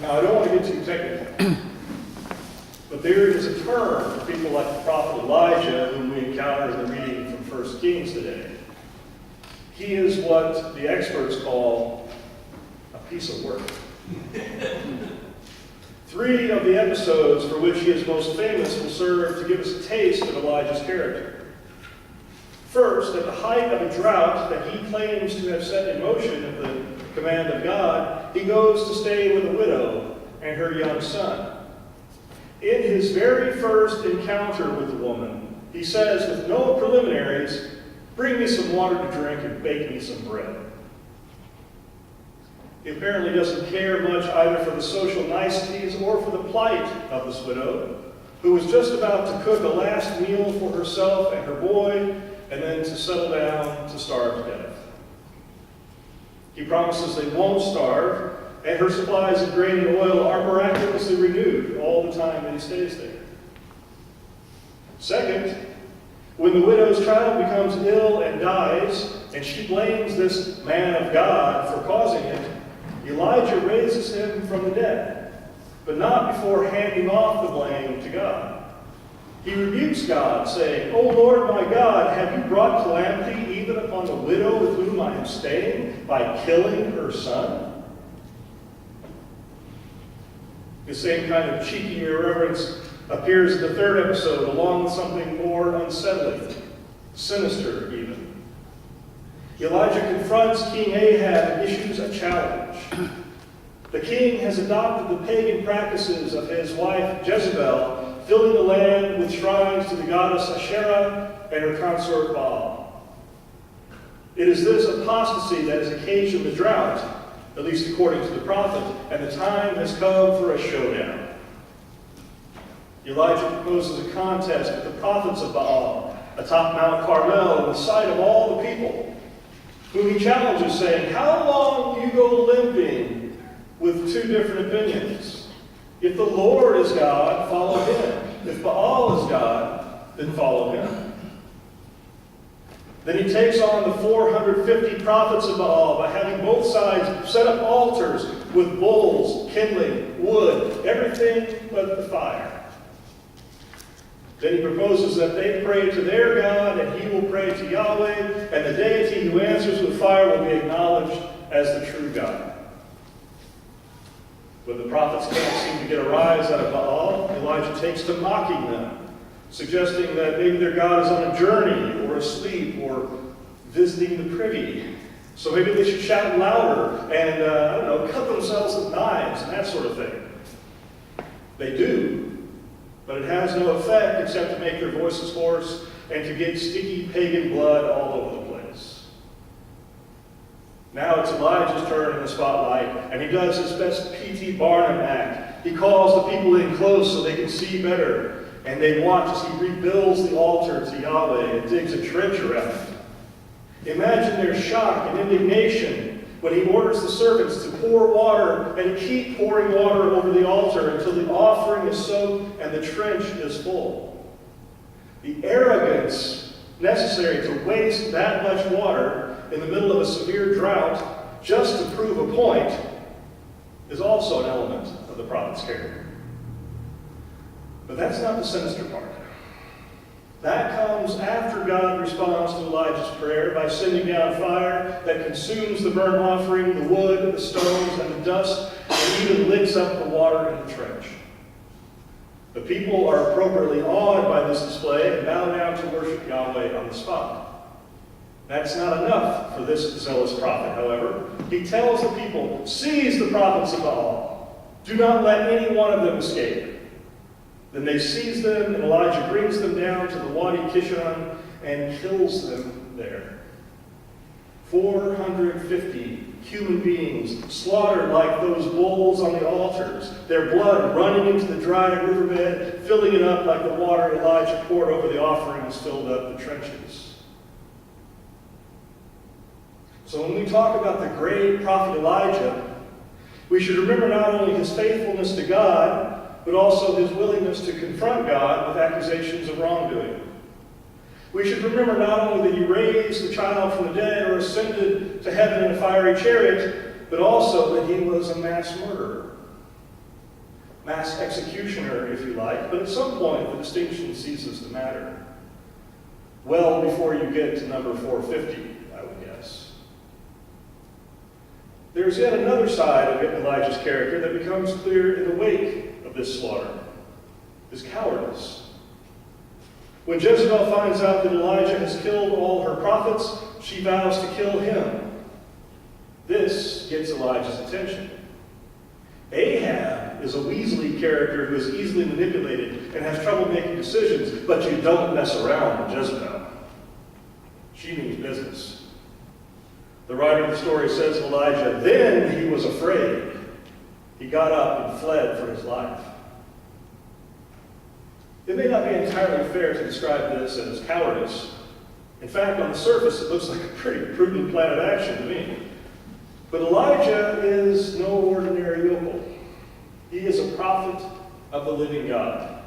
Now, I don't want to get too technical, but there is a term for people like the prophet Elijah, whom we encounter in the reading from 1 Kings today. He is what the experts call a piece of work. 3 of the episodes for which he is most famous will serve to give us a taste of Elijah's character. First, at the height of a drought that he claims to have set in motion at the command of God, he goes to stay with a widow and her young son. In his very first encounter with the woman, he says, with no preliminaries, "Bring me some water to drink and bake me some bread." He apparently doesn't care much either for the social niceties or for the plight of this widow, who was just about to cook a last meal for herself and her boy, and then to settle down to starve to death. He promises they won't starve, and her supplies of grain and oil are miraculously renewed all the time that he stays there. Second, when the widow's child becomes ill and dies, and she blames this man of God for causing it, Elijah raises him from the dead, but not before handing off the blame to God. He rebukes God, saying, "O Lord my God, have you brought calamity even upon the widow with whom I am staying by killing her son?" The same kind of cheeky irreverence appears in the 3rd episode, along with something more unsettling, sinister even. Elijah confronts King Ahab and issues a challenge. The king has adopted the pagan practices of his wife Jezebel, filling the land with shrines to the goddess Asherah and her consort Baal. It is this apostasy that has occasioned the drought, at least according to the prophet, and the time has come for a showdown. Elijah proposes a contest with the prophets of Baal atop Mount Carmel in the sight of all the people, whom he challenges, saying, "How long will you go limping with 2 different opinions? If the Lord is God, follow him. If Baal is God, then follow him." Then he takes on the 450 prophets of Baal by having both sides set up altars with bulls, kindling, wood, everything but the fire. Then he proposes that they pray to their God, and he will pray to Yahweh, and the deity who answers with fire will be acknowledged as the true God. When the prophets can't seem to get a rise out of Baal, Elijah takes to mocking them, suggesting that maybe their God is on a journey or asleep or visiting the privy. So maybe they should shout louder and, cut themselves with knives and that sort of thing. They do, but it has no effect except to make their voices hoarse and to get sticky pagan blood all over the place. Now it's Elijah's turn in the spotlight, and he does his best P.T. Barnum act. He calls the people in close so they can see better, and they watch as he rebuilds the altar to Yahweh and digs a trench around it. Imagine their shock and indignation when he orders the servants to pour water and to keep pouring water over the altar until the offering is soaked and the trench is full. The arrogance necessary to waste that much water in the middle of a severe drought just to prove a point is also an element of the prophet's character. But that's not the sinister part. That comes after God responds to Elijah's prayer by sending down fire that consumes the burnt offering, the wood, the stones, and the dust, and even licks up the water in the trench. The people are appropriately awed by this display and bow down to worship Yahweh on the spot. That's not enough for this zealous prophet, however. He tells the people, "Seize the prophets of Baal. Do not let any one of them escape." Then they seize them, and Elijah brings them down to the Wadi Kishon and kills them there. 450 human beings slaughtered like those bulls on the altars, their blood running into the dry riverbed, filling it up like the water Elijah poured over the offerings filled up the trenches. So when we talk about the great prophet Elijah, we should remember not only his faithfulness to God, but also his willingness to confront God with accusations of wrongdoing. We should remember not only that he raised the child from the dead or ascended to heaven in a fiery chariot, but also that he was a mass murderer. mass executioner, if you like, but at some point the distinction ceases to matter. Well before you get to number 450, I would guess. There's yet another side of Elijah's character that becomes clear in the wake of this slaughter, his cowardice. When Jezebel finds out that Elijah has killed all her prophets, she vows to kill him. This gets Elijah's attention. Ahab is a Weasley character who is easily manipulated and has trouble making decisions, but you don't mess around with Jezebel. She means business. The writer of the story says of Elijah, then he was afraid. He got up and fled for his life. It may not be entirely fair to describe this as cowardice. In fact, on the surface, it looks like a pretty prudent plan of action to me. But Elijah is no ordinary yokel. He is a prophet of the living God.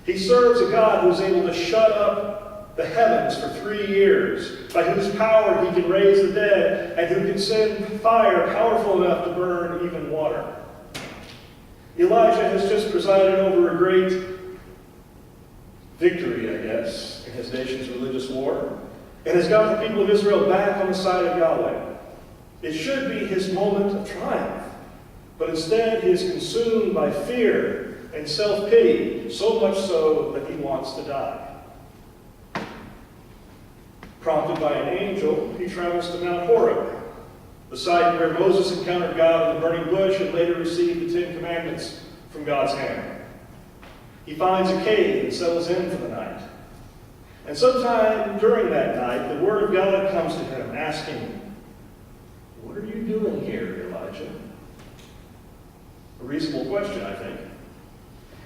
He serves a God who is able to shut up the heavens for 3 years, by whose power he can raise the dead, and who can send fire powerful enough to burn even water. Elijah has just presided over a great victory, I guess, in his nation's religious war, and has got the people of Israel back on the side of Yahweh. It should be his moment of triumph, but instead he is consumed by fear and self-pity, so much so that he wants to die. Prompted by an angel, he travels to Mount Horeb, the site where Moses encountered God in the burning bush and later received the 10 Commandments from God's hand. He finds a cave and settles in for the night. And sometime during that night, the word of God comes to him, asking, "What are you doing here, Elijah?" A reasonable question, I think.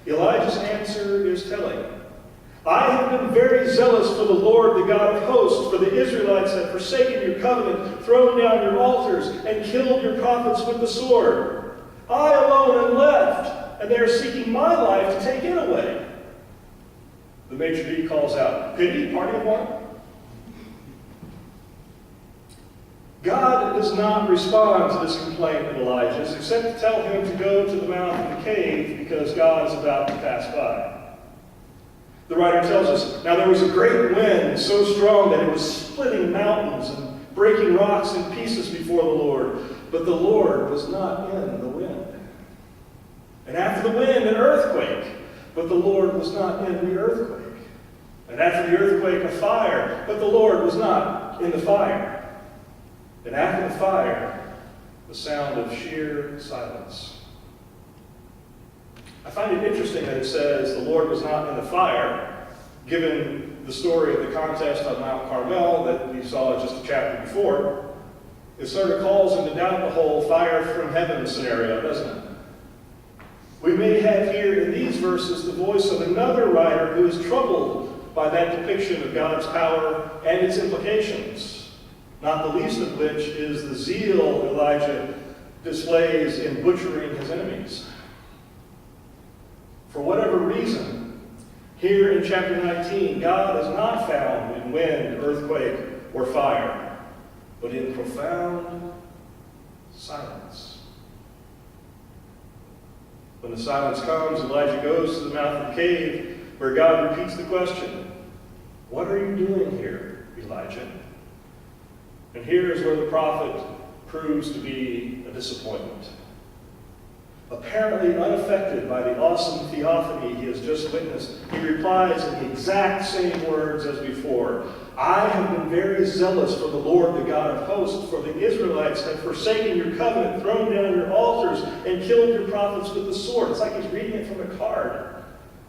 Elijah's answer is telling. "I have been very zealous for the Lord, the God of hosts, for the Israelites have forsaken your covenant, thrown down your altars, and killed your prophets with the sword. I alone am left, and they are seeking my life to take it away." The maitre d' calls out, "Pity, party of one?" God does not respond to this complaint of Elijah's, except to tell him to go to the mouth of the cave because God is about to pass by. The writer tells us, "Now there was a great wind, so strong that it was splitting mountains and breaking rocks in pieces before the Lord. But the Lord was not in the wind. And after the wind, an earthquake. But the Lord was not in the earthquake. And after the earthquake, a fire. But the Lord was not in the fire. And after the fire, the sound of sheer silence." I find it interesting that it says the Lord was not in the fire, given the story of the contest on Mount Carmel that we saw just a chapter before. It sort of calls into doubt the whole fire from heaven scenario, doesn't it? We may have here in these verses the voice of another writer who is troubled by that depiction of God's power and its implications, not the least of which is the zeal Elijah displays in butchering his enemies. For whatever reason, here in chapter 19, God is not found in wind, earthquake, or fire, but in profound silence. When the silence comes, Elijah goes to the mouth of the cave, where God repeats the question, "What are you doing here, Elijah?" And here is where the prophet proves to be a disappointment. Apparently unaffected by the awesome theophany he has just witnessed, he replies in the exact same words as before. "I have been very zealous for the Lord, the God of hosts, for the Israelites have forsaken your covenant, thrown down your altars, and killed your prophets with the sword." It's like he's reading it from a card.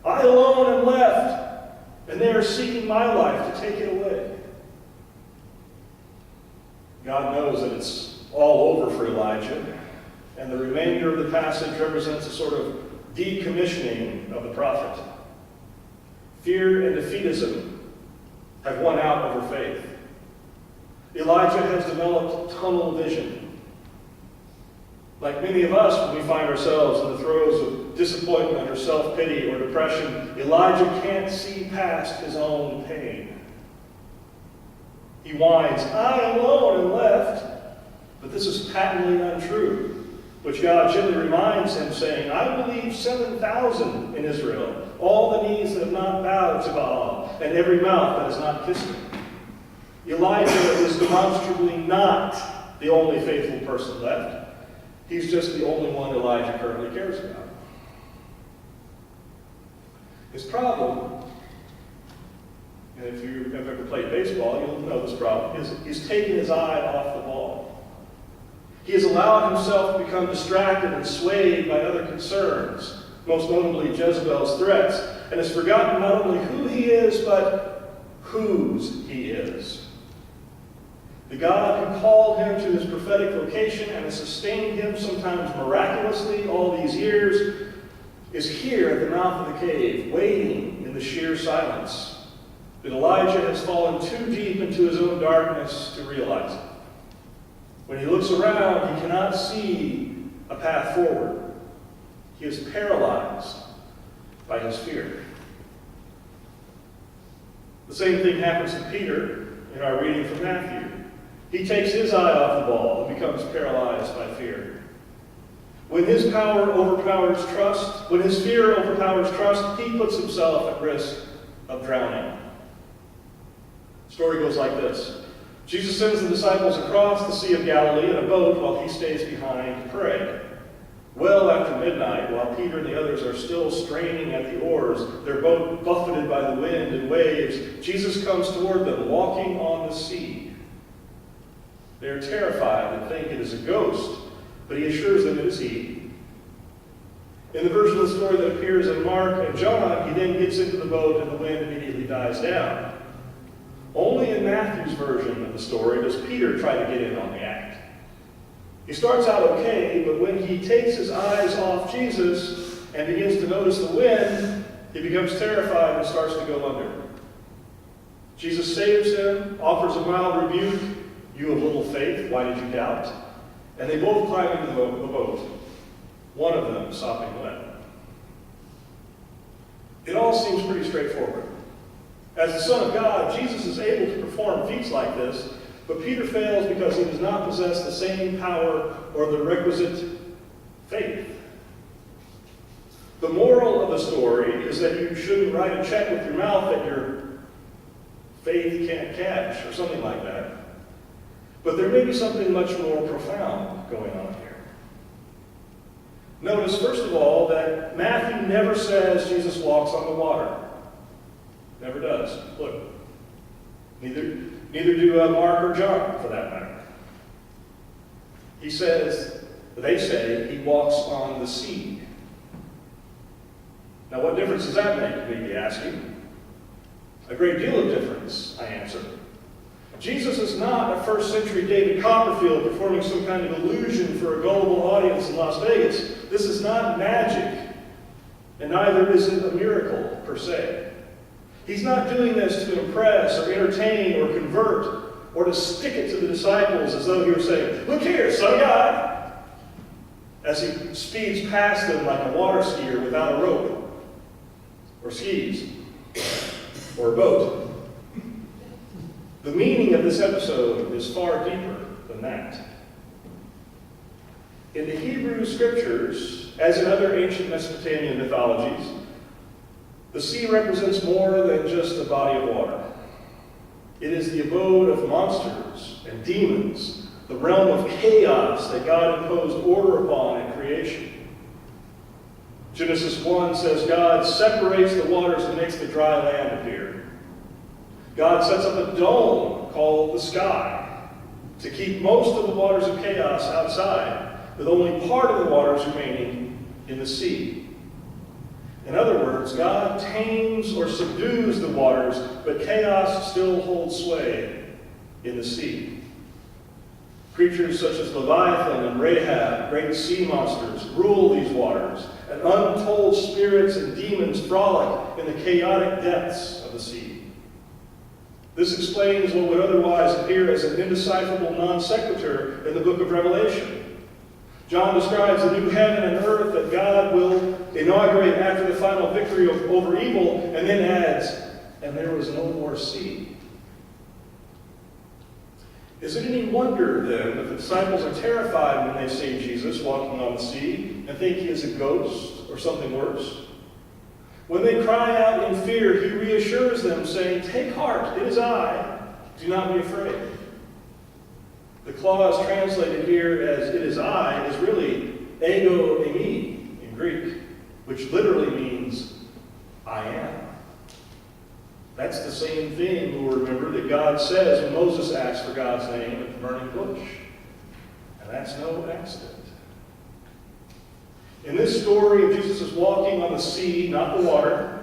"I alone am left, and they are seeking my life to take it away." God knows that it's all over for Elijah. And the remainder of the passage represents a sort of decommissioning of the prophet. Fear and defeatism have won out over faith. Elijah has developed tunnel vision. Like many of us, when we find ourselves in the throes of disappointment or self-pity or depression, Elijah can't see past his own pain. He whines, "I alone am left," but this is patently untrue. which God gently reminds him, saying, I will leave 7,000 in Israel, all the knees that have not bowed to Baal, and every mouth that has not kissed him. Elijah is demonstrably not the only faithful person left. He's just the only one Elijah currently cares about. His problem, and if you have ever played baseball, you'll know this problem, is he's taken his eye off the ball. He has allowed himself to become distracted and swayed by other concerns, most notably Jezebel's threats, and has forgotten not only who he is, but whose he is. The God who called him to his prophetic vocation and has sustained him, sometimes miraculously, all these years, is here at the mouth of the cave, waiting in the sheer silence. But Elijah has fallen too deep into his own darkness to realize it. When he looks around, he cannot see a path forward. He is paralyzed by his fear. The same thing happens to Peter in our reading from Matthew. He takes his eye off the ball and becomes paralyzed by fear. When his power overpowers trust, when his fear overpowers trust, he puts himself at risk of drowning. The story goes like this. Jesus sends the disciples across the Sea of Galilee in a boat while he stays behind to pray. Well after midnight, while Peter and the others are still straining at the oars, their boat buffeted by the wind and waves, Jesus comes toward them, walking on the sea. They are terrified and think it is a ghost, but he assures them it is he. In the version of the story that appears in Mark and John, he then gets into the boat and the wind immediately dies down. Only in Matthew's version of the story does Peter try to get in on the act. He starts out okay, but when he takes his eyes off Jesus and begins to notice the wind, he becomes terrified and starts to go under. Jesus saves him, offers a mild rebuke, "You of little faith, why did you doubt?" And they both climb into the boat, one of them sopping wet. It all seems pretty straightforward. As the Son of God, Jesus is able to perform feats like this, but Peter fails because he does not possess the same power or the requisite faith. The moral of the story is that you shouldn't write a check with your mouth that your faith can't catch, or something like that. But there may be something much more profound going on here. Notice, first of all, that Matthew never says Jesus walks on the water. Never does. Look. Neither do Mark or John, for that matter. They say he walks on the sea. Now, what difference does that make, you may be asking? A great deal of difference, I answer. Jesus is not a first century David Copperfield performing some kind of illusion for a gullible audience in Las Vegas. This is not magic, and neither is it a miracle per se. He's not doing this to impress or entertain or convert or to stick it to the disciples as though he were saying, "Look here, Son of God," as he speeds past them like a water skier without a rope or skis or a boat. The meaning of this episode is far deeper than that. In the Hebrew scriptures, as in other ancient Mesopotamian mythologies, the sea represents more than just a body of water. It is the abode of monsters and demons, the realm of chaos that God imposed order upon in creation. Genesis 1 says God separates the waters and makes the dry land appear. God sets up a dome called the sky to keep most of the waters of chaos outside, with only part of the waters remaining in the sea. In other words, God tames or subdues the waters, but chaos still holds sway in the sea. Creatures such as Leviathan and Rahab, great sea monsters, rule these waters, and untold spirits and demons frolic in the chaotic depths of the sea. This explains what would otherwise appear as an indecipherable non sequitur in the book of Revelation. John describes a new heaven and earth that God will inaugurate after the final victory over evil, and then adds, "And there was no more sea." Is it any wonder, then, that the disciples are terrified when they see Jesus walking on the sea and think he is a ghost or something worse? When they cry out in fear, he reassures them, saying, "Take heart, it is I. Do not be afraid." The clause translated here as "it is I" is really ego eimi in Greek, which literally means "I am." That's the same thing, you'll remember, that God says when Moses asked for God's name at the burning bush. And that's no accident. In this story of Jesus is walking on the sea, not the water,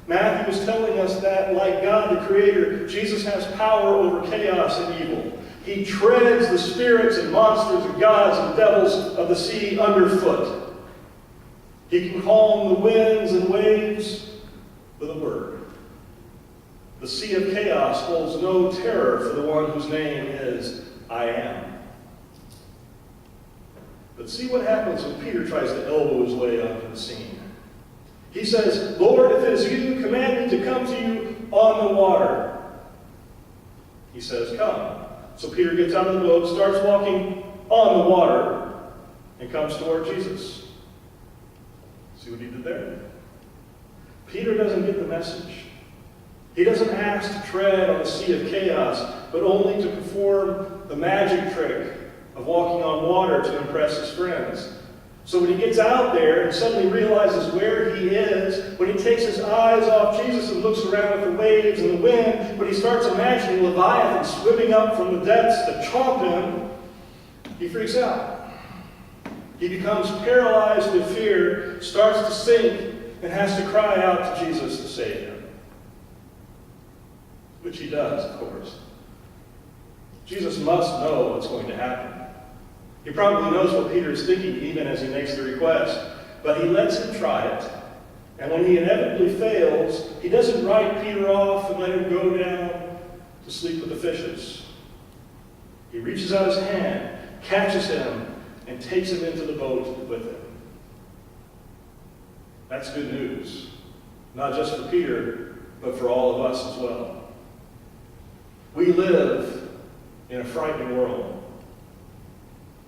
Matthew is telling us that, like God the Creator, Jesus has power over chaos and evil. He treads the spirits and monsters and gods and devils of the sea underfoot. He can calm the winds and waves with a word. The sea of chaos holds no terror for the one whose name is I Am. But see what happens when Peter tries to elbow his way onto the scene. He says, "Lord, if it is you, command me to come to you on the water." He says, "Come." So Peter gets out of the boat, starts walking on the water, and comes toward Jesus. See what he did there? Peter doesn't get the message. He doesn't ask to tread on the sea of chaos, but only to perform the magic trick of walking on water to impress his friends. So when he gets out there and suddenly realizes where he is, when he takes his eyes off Jesus and looks around at the waves and the wind, when he starts imagining Leviathan swimming up from the depths to chomp him, he freaks out. He becomes paralyzed with fear, starts to sink, and has to cry out to Jesus to save him. Which he does, of course. Jesus must know what's going to happen. He probably knows what Peter is thinking even as he makes the request, but he lets him try it. And when he inevitably fails, he doesn't write Peter off and let him go down to sleep with the fishes. He reaches out his hand, catches him, and takes him into the boat with him. That's good news, not just for Peter, but for all of us as well. We live in a frightening world.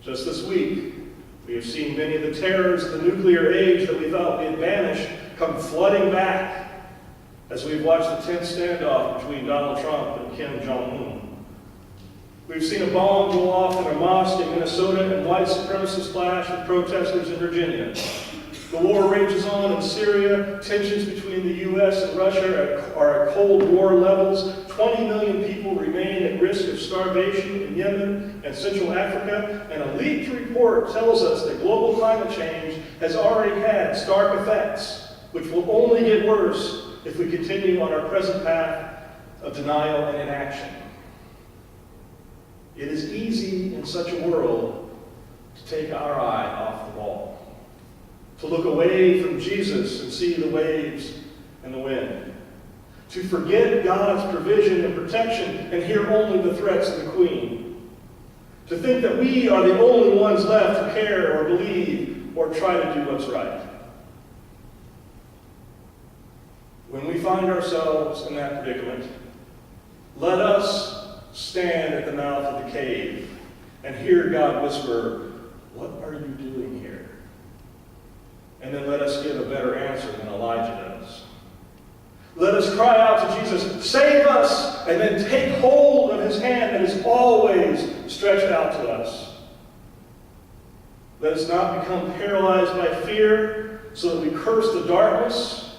Just this week, we have seen many of the terrors of the nuclear age that we thought we had banished come flooding back as we've watched the tense standoff between Donald Trump and Kim Jong-un. We've seen a bomb go off in a mosque in Minnesota and white supremacists clash with protesters in Virginia. The war rages on in Syria. Tensions between the U.S. and Russia are at Cold War levels. 20 million people remain at risk of starvation in Yemen and Central Africa. And a leaked report tells us that global climate change has already had stark effects, which will only get worse if we continue on our present path of denial and inaction. It is easy in such a world to take our eye off the ball, to look away from Jesus and see the waves and the wind, to forget God's provision and protection and hear only the threats of the Queen, to think that we are the only ones left who care or believe or try to do what's right. When we find ourselves in that predicament, let us stand at the mouth of the cave and hear God whisper, "What are you doing here?" And then let us give a better answer than Elijah does. Let us cry out to Jesus, "Save us!" and then take hold of his hand that is always stretched out to us. Let us not become paralyzed by fear so that we curse the darkness,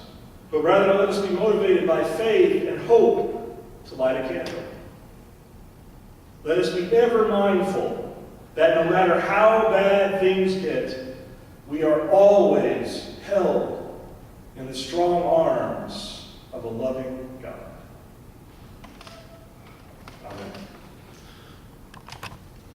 but rather let us be motivated by faith and hope to light a candle. Let us be ever mindful that no matter how bad things get, we are always held in the strong arms of a loving God.